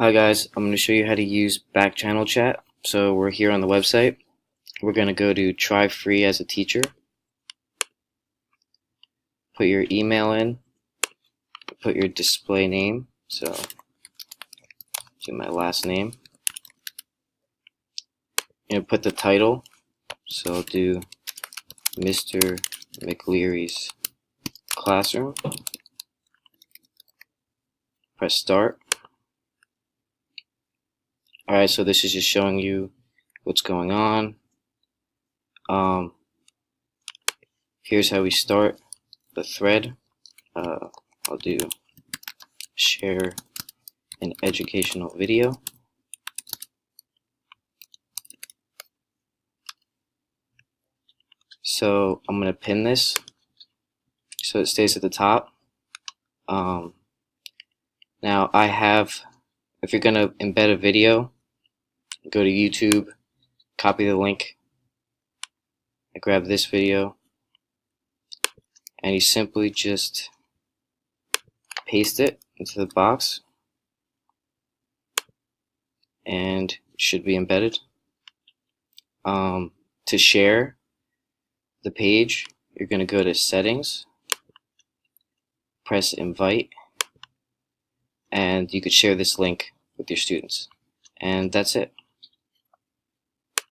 Hi guys, I'm going to show you how to use back channel chat. So we're here on the website. We're going to go to try free as a teacher. Put your email in. Put your display name. So do my last name. And put the title. So I'll do Mr. McLeary's Classroom. Press start. Alright, so this is just showing you what's going on. Here's how we start the thread. I'll do share an educational video. So I'm going to pin this so it stays at the top. Now if you're going to embed a video, go to YouTube, copy the link, I grab this video, and you simply just paste it into the box, and it should be embedded. To share the page, you're going to go to Settings, press Invite, and you could share this link with your students. And that's it.